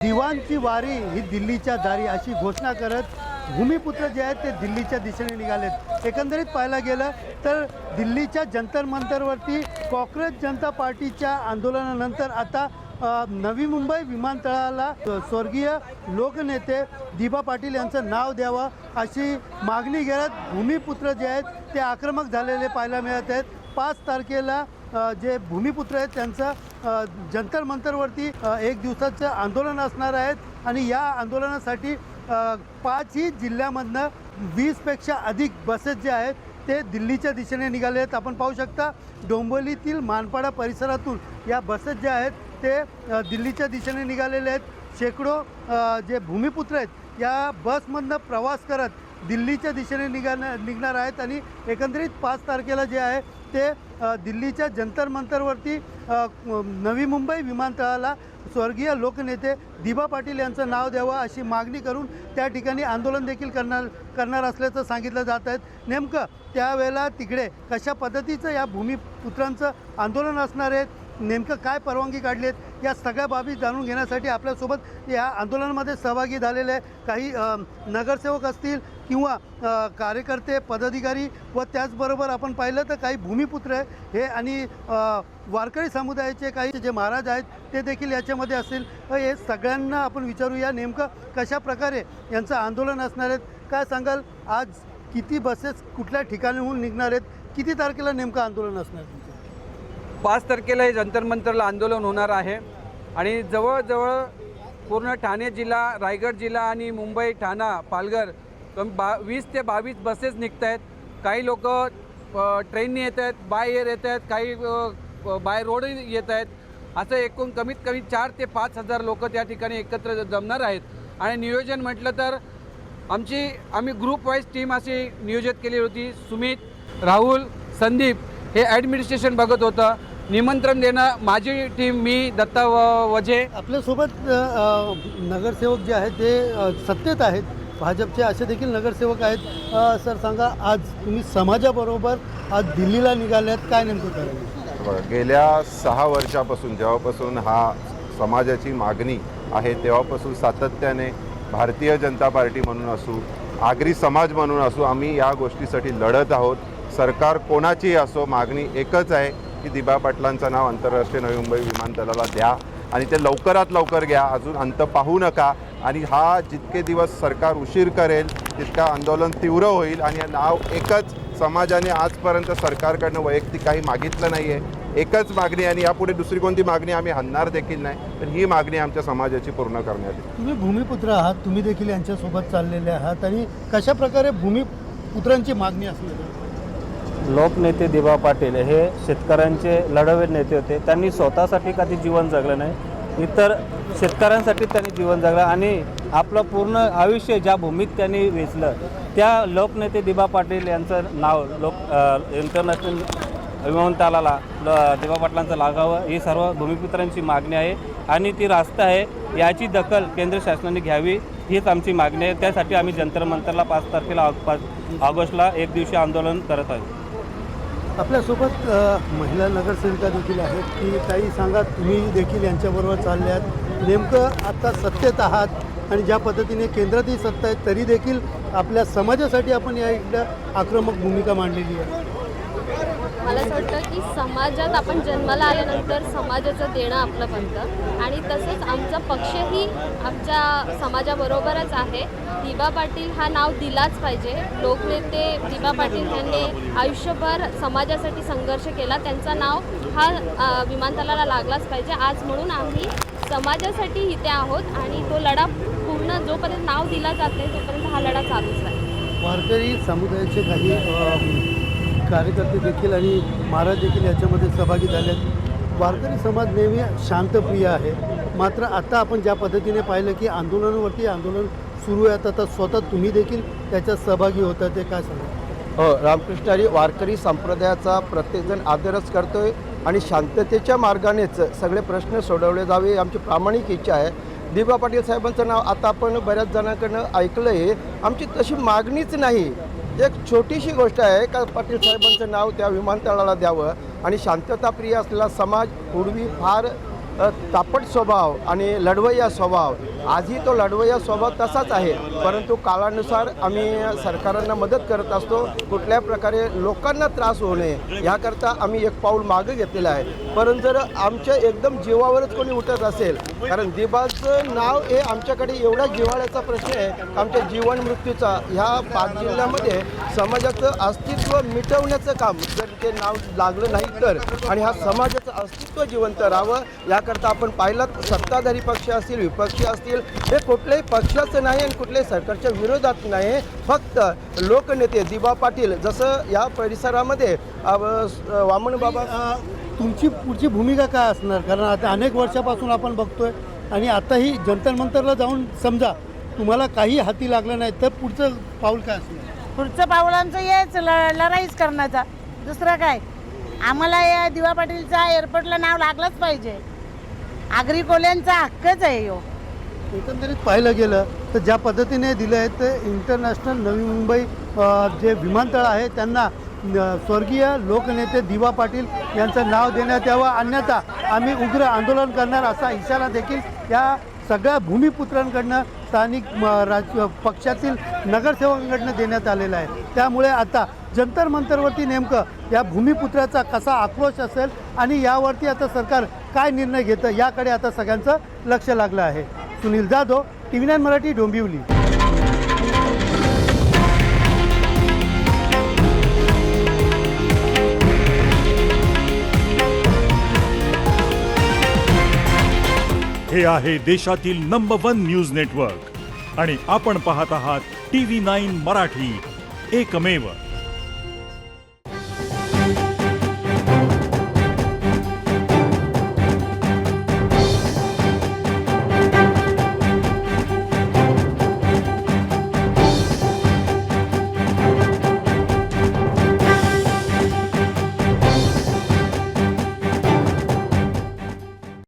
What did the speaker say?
दिवाणची वारी ही दिल्लीच्या दारी अशी घोषणा करत भूमिपुत्र जे आहेत ते दिल्लीच्या दिशेने निघालेत। एकंदरीत पाहायला गेलं तर दिल्लीच्या जंतर मंतरवरती काँग्रेस जनता पार्टीच्या आंदोलनानंतर आता नवी मुंबई विमानतळाला स्वर्गीय लोकनेते दिबा पाटील यांचं नाव द्यावं अशी मागणी करत भूमिपुत्र जे आहेत ते आक्रमक झालेले पाहायला मिळत आहेत। 5 तारखेला जे भूमिपुत्र आहेत त्यांचं जंतर मंतरवरती 1 दिवसाचं आंदोलन असणार आहेत आणि या आंदोलनासाठी 5ही जिल्ह्यामधनं 20पेक्षा अधिक बसेस जे आहेत ते दिल्लीच्या दिशेने निघाले आहेत। आपण पाहू शकता डोंबिवलीतील मानपाडा परिसरातून या बसेस जे आहेत ते दिल्लीच्या दिशेने निघालेले आहेत। शेकडो जे भूमिपुत्र आहेत या बसमधनं प्रवास करत दिल्लीच्या दिशेने निघणार आहेत आणि एकंदरीत 5 तारखेला जे आहे ते दिल्लीच्या जंतर मंतरवरती नवी मुंबई विमानतळाला स्वर्गीय लोकनेते दिबा पाटील यांचं नाव द्यावं अशी मागणी करून त्या ठिकाणी आंदोलन देखील करणार असल्याचं सांगितलं जात आहे। नेमकं त्यावेळेला तिकडे कशा पद्धतीचं या भूमिपुत्रांचं आंदोलन असणार आहे, नेमकं काय परवानगी काढली आहेत, या सगळ्या बाबी जाणून घेण्यासाठी आपल्यासोबत या आंदोलनामध्ये सहभागी झालेले काही नगरसेवक असतील किंवा कार्यकर्ते पदाधिकारी व त्याचबरोबर आपण पाहिलं तर काही भूमिपुत्र आहे हे आणि वारकरी समुदायाचे काही जे महाराज आहेत ते देखील याच्यामध्ये असतील। हे सगळ्यांना आपण विचारूया नेमकं कशा प्रकारे यांचं आंदोलन असणार आहेत। काय सांगाल, आज किती बसेस कुठल्या ठिकाणाहून निघणार आहेत, किती तारखेला नेमकं आंदोलन असणार आहे? 5 तारखेला हे जंतर मंतरला आंदोलन होणार आहे आणि जवळजवळ पूर्ण ठाणे जिल्हा, रायगड जिल्हा आणि मुंबई, ठाणा, पालघर 20 ते 22 बसेस निघत आहेत। काही लोक ट्रेनने येत आहेत, बाय एअर येत आहेत, काही बाय रोड येत आहेत। असं एकूण कमीत कमी 4 ते 5 हजार लोक त्या ठिकाणी एकत्र जमणार आहेत। आणि नियोजन म्हटलं तर आम्ही ग्रुप वाईज टीम अशी नियोजित केली होती। सुमित, राहुल, संदीप हे ॲडमिनिस्ट्रेशन बघत होतं। निमंत्रण देणं माझी टीम, मी दत्ता वजे। आपल्यासोबत नगरसेवक जे आहेत ते सत्तेत आहेत, भाजपचे असे देखील नगरसेवक आहेत। सर सांगा, आज तुम्ही समाजाबरोबर आज दिल्लीला निघाल्यात, काय नेमकं करायचं? गेल्या 6 वर्षापासून जेव्हापासून हा समाजाची मागणी आहे तेव्हापासून सातत्याने भारतीय जनता पार्टी म्हणून असू, आगरी समाज म्हणून असू, आम्ही या गोष्टीसाठी लढत आहोत। सरकार कोणाचीही असो, मागणी एकच आहे की दिबा पाटलांचं नाव आंतरराष्ट्रीय नवी मुंबई विमानतळाला द्या आणि ते लवकरात लवकर घ्या, अजून अंत पाहू नका। आणि हा जितके दिवस सरकार उशीर करेल तितका आंदोलन तीव्र होईल। आणि नाव एकच, समाजाने आजपर्यंत सरकारकडनं वैयक्तिक काही मागितलं नाही आहे, एकच मागणी आणि यापुढे दुसरी कोणती मागणी आम्ही आणणार देखील नाही, पण ही मागणी आमच्या समाजाची पूर्ण करण्यात येईल। तुम्ही भूमिपुत्र आहात, तुम्ही देखील यांच्यासोबत चाललेले आहात आणि कशा प्रकारे भूमिपुत्रांची मागणी असली? लोकनेते दिबा पाटील हे शेतकऱ्यांचे लढावे नेते होते। त्यांनी स्वतःसाठी कधी जीवन जगलं नाही, इतर शेतकऱ्यांसाठी त्यांनी जीवन जगलं आणि आपलं पूर्ण आयुष्य ज्या भूमीत त्यांनी वेचलं त्या लोकनेते दिबा पाटील यांचं नाव इंटरनॅशनल विमानतळाला दिबा पाटलांचं लागावं ही सर्व भूमिपुत्रांची मागणी आहे आणि ती रास्त आहे। याची दखल केंद्र शासनाने घ्यावी हीच आमची मागणी आहे। त्यासाठी आम्ही जंतर मंतरला 5 तारखेला ऑगस्टला 1 दिवसीय आंदोलन करत आहोत। आपल्यासोबत महिला नगरसेविका देखील आहेत की काही सांगा, तुम्ही देखील यांच्याबरोबर चालले आहात, नेमकं आता सत्तेत आहात आणि ज्या पद्धतीने केंद्रातही सत्ता आहे तरी देखील आपल्या समाजासाठी आपण या इकडं आक्रमक भूमिका मांडलेली आहे। मला असं वाटतं की समाजात आपण जन्माला आल्यानंतर समाजाचं देणं आपलं बनतं आणि तसंच आमचा पक्षही आमच्या समाजाबरोबरच आहे। दिबा पाटील हा नाव दिलाच पाहिजे। लोकनेते दिबा पाटील यांनी आयुष्यभर समाजासाठी संघर्ष केला, त्यांचं नाव हा विमानतळाला लागलाच पाहिजे। आज म्हणून आम्ही समाजासाठी इथे आहोत आणि तो लढा पूर्ण जोपर्यंत नाव दिला जात नाही तोपर्यंत हा लढा चालूच राहील। वारकरी समुदायाचे काही कार्यकर्ते देखील आणि महाराज देखील याच्यामध्ये सहभागी झाले आहेत। वारकरी समाज नेहमी शांतप्रिय आहे, मात्र आता आपण ज्या पद्धतीने पाहिलं की आंदोलनावरती आंदोलन सुरू आहे, आता स्वतः तुम्ही देखील त्याच्यात सहभागी होता, ते काय सांगा? हो, रामकृष्ण वारकरी संप्रदायाचा प्रत्येकजण आदरच करतोय आणि शांततेच्या मार्गानेच सगळे प्रश्न सोडवले जावे आमची प्रामाणिक इच्छा आहे। दिबा पाटील साहेबांचं नाव आता आपण बऱ्याच जणांकडनं ऐकलं आहे, आमची तशी मागणीच नाही। एक छोटीशी गोष्ट आहे का पाटील साहेबांचं नाव त्या विमानतळाला द्यावं आणि शांतताप्रिय असलेला समाज, पूर्वी फार तापट स्वभाव आणि लढवय्या स्वभाव आजही तो लढवय्या स्वभाव तसाच आहे, परंतु काळानुसार आम्ही सरकारांना मदत करत असतो. कुठल्या प्रकारे लोकांना त्रास होऊ नये याकरता आम्ही एक पाऊल मागे घेतलेलं आहे. परंतु जर आमच्या एकदम जीवावरच कोणी उठत असेल, कारण दिबाचं नाव हे आमच्याकडे एवढा जिव्हाळ्याचा प्रश्न आहे, आमच्या जीवन मृत्यूचा ह्या 5 जिल्ह्यामध्ये समाजाचं अस्तित्व मिटवण्याचं काम जर ते नाव लागलं नाही तर, आणि हा समाजाचं अस्तित्व जिवंत राहावं याकरता आपण पाहिलं सत्ताधारी पक्ष असतील, विपक्षी असतील, हे कुठल्याही पक्षाचं नाही आणि कुठल्याही सरकारच्या विरोधात नाही. फक्त लोकनेते दिबा पाटील जसं या परिसरामध्ये वामन बाबा. तुमची पुढची भूमिका काय असणार? कारण आता अनेक वर्षापासून आपण बघतोय आणि आताही जंतर मंतरला जाऊन समजा तुम्हाला काही हाती लागलं नाही तर पुढचं पाऊल काय असणार? पुढचं पाऊल आमचं हेच लढाईच करण्याचा, दुसरं काय. आम्हाला या दिवा पाटीलचा एअरपोर्टला नाव लागलंच पाहिजे. आगरी कोल्यांचा हक्कच आहे हो. एकंदरीत पाहिलं गेलं तर ज्या पद्धतीने दिलं आहे तर इंटरनॅशनल नवी मुंबई जे विमानतळ आहे त्यांना स्वर्गीय लोकनेते दिवा पाटील यांचं नाव देण्यात यावं, अन्यथा आम्ही उग्र आंदोलन करणार असा इशारा देखील या सगळ्या भूमिपुत्रांकडनं स्थानिक पक्षातील नगरसेवकांकडनं देण्यात आलेला आहे. त्यामुळे आता जंतर मंतरवरती नेमकं या भूमिपुत्राचा कसा आक्रोश असेल आणि यावरती आता सरकार काय निर्णय घेतं याकडे आता सगळ्यांचं लक्ष लागलं आहे. सुनील जाधव, TV9 मराठी, डोंबिवली. हे आहे देशातील नंबर 1 न्यूज नेटवर्क आणि आपण पाहत आहात TV9 मराठी, एकमेव.